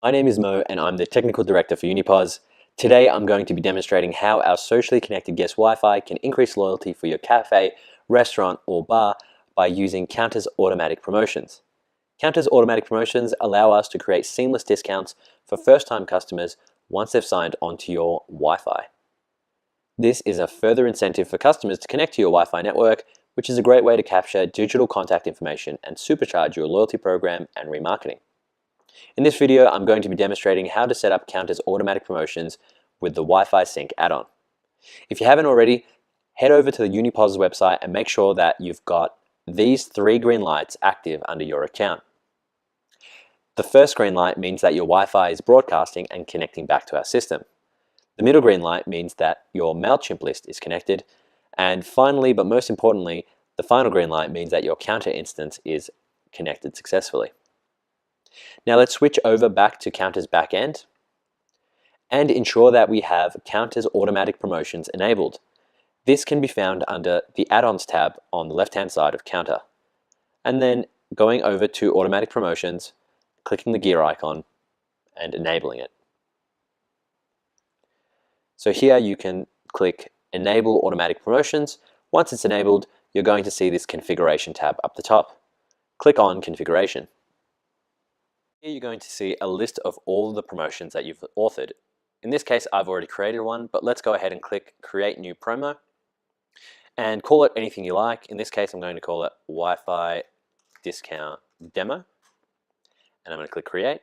My name is Mo and I'm the Technical Director for Unipos. Today I'm going to be demonstrating how our socially connected guest Wi-Fi can increase loyalty for your cafe, restaurant or bar by using Kounta's automatic promotions. Kounta's automatic promotions allow us to create seamless discounts for first-time customers once they've signed onto your Wi-Fi. This is a further incentive for customers to connect to your Wi-Fi network, which is a great way to capture digital contact information and supercharge your loyalty program and remarketing. In this video, I'm going to be demonstrating how to set up Kounta's automatic promotions with the Wi-Fi Sync add-on. If you haven't already, head over to the Unipos website and make sure that you've got these 3 green lights active under your account. The first green light means that your Wi-Fi is broadcasting and connecting back to our system. The middle green light means that your MailChimp list is connected. And finally, but most importantly, the final green light means that your Kounta instance is connected successfully. Now let's switch over back to Kounta's backend and ensure that we have Kounta's automatic promotions enabled. This can be found under the add-ons tab on the left-hand side of Kounta. And then going over to automatic promotions, clicking the gear icon and enabling it. So here you can click enable automatic promotions. Once it's enabled, you're going to see this configuration tab up the top. Click on configuration. Here you're going to see a list of all of the promotions that you've authored. In this case, I've already created one, but let's go ahead and click Create New Promo and call it anything you like. In this case, I'm going to call it Wi-Fi Discount Demo, and I'm going to click Create.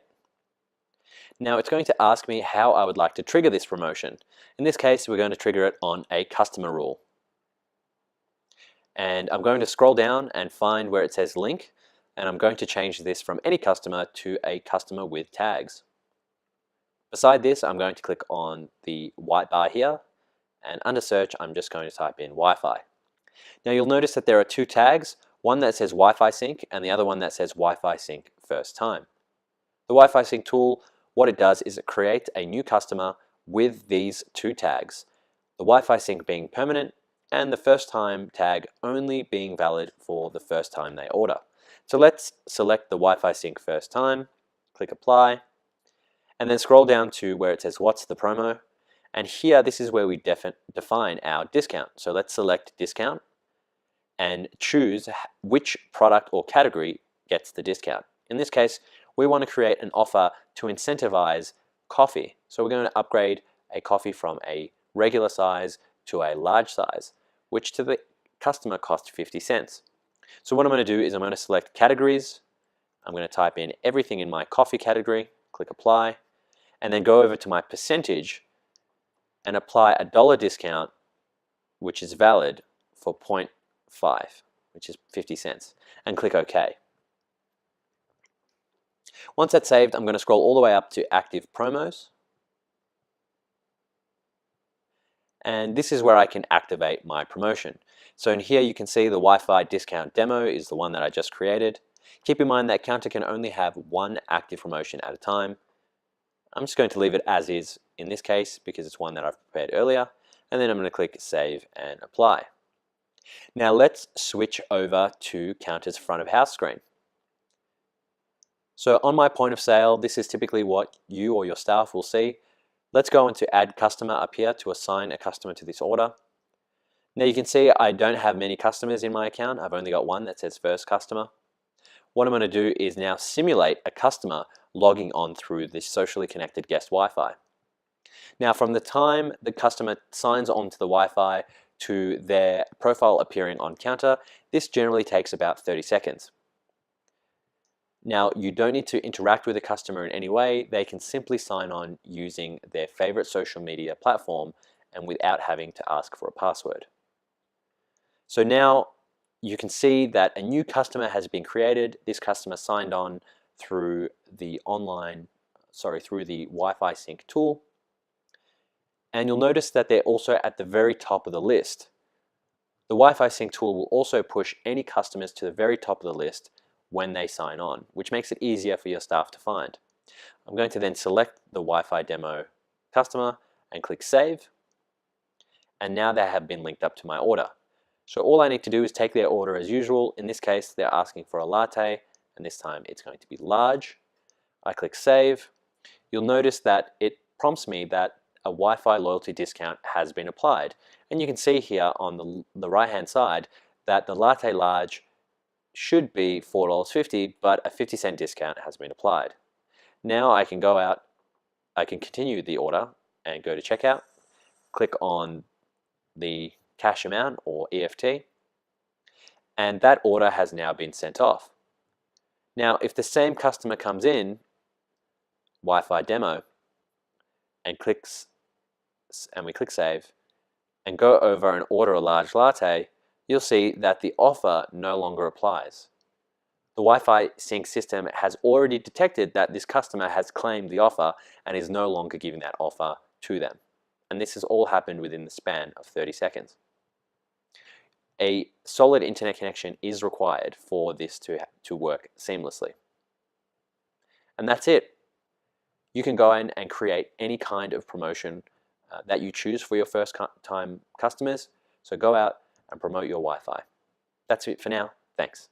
Now it's going to ask me how I would like to trigger this promotion. In this case, we're going to trigger it on a customer rule. And I'm going to scroll down and find where it says link. And I'm going to change this from any customer to a customer with tags. Beside this, I'm going to click on the white bar here, and under search, I'm just going to type in Wi-Fi. Now you'll notice that there are 2 tags, one that says Wi-Fi Sync and the other one that says Wi-Fi Sync First Time. The Wi-Fi Sync tool, what it does is it creates a new customer with these 2 tags, the Wi-Fi Sync being permanent and the first time tag only being valid for the first time they order. So let's select the Wi-Fi Sync First Time, click Apply, and then scroll down to where it says What's the Promo? And here, this is where we define our discount. So let's select Discount and choose which product or category gets the discount. In this case, we want to create an offer to incentivize coffee. So we're going to upgrade a coffee from a regular size to a large size, which to the customer costs 50 cents. So what I'm going to do is I'm going to select categories. I'm going to type in everything in my coffee category, click apply, and then go over to my percentage and apply a dollar discount, which is valid for 0.5, which is 50 cents, and click OK. Once that's saved, I'm going to scroll all the way up to active promos. And this is where I can activate my promotion. So in here you can see the Wi-Fi discount demo is the one that I just created. Keep in mind that Kounta can only have 1 active promotion at a time. I'm just going to leave it as is in this case because it's one that I've prepared earlier. And then I'm going to click Save and Apply. Now let's switch over to Kounta's front of house screen. So on my point of sale, this is typically what you or your staff will see. Let's go into Add Customer up here to assign a customer to this order. Now you can see I don't have many customers in my account. I've only got one that says First Customer. What I'm going to do is now simulate a customer logging on through this socially connected guest Wi-Fi. Now from the time the customer signs on to the Wi-Fi to their profile appearing on Kounta, this generally takes about 30 seconds. Now, you don't need to interact with the customer in any way. They can simply sign on using their favorite social media platform and without having to ask for a password. So now you can see that a new customer has been created. This customer signed on through the Wi-Fi Sync tool. And you'll notice that they're also at the very top of the list. The Wi-Fi Sync tool will also push any customers to the very top of the list when they sign on, which makes it easier for your staff to find. I'm going to then select the Wi-Fi demo customer and click Save. And now they have been linked up to my order. So all I need to do is take their order as usual. In this case, they're asking for a latte, and this time it's going to be large. I click Save. you'll notice that it prompts me that a Wi-Fi loyalty discount has been applied. And you can see here on the right-hand side that the latte large should be $4.50, but a 50-cent discount has been applied. Now I can go out, I can continue the order and go to checkout, click on the cash amount or EFT, and that order has now been sent off. Now, if the same customer comes in, Wi-Fi demo, and we click save, and go over and order a large latte, you'll see that the offer no longer applies. The Wi-Fi sync system has already detected that this customer has claimed the offer and is no longer giving that offer to them. And this has all happened within the span of 30 seconds. A solid internet connection is required for this to work seamlessly. And that's it. You can go in and create any kind of promotion that you choose for your first time customers. So go out and promote your Wi-Fi. That's it for now. Thanks.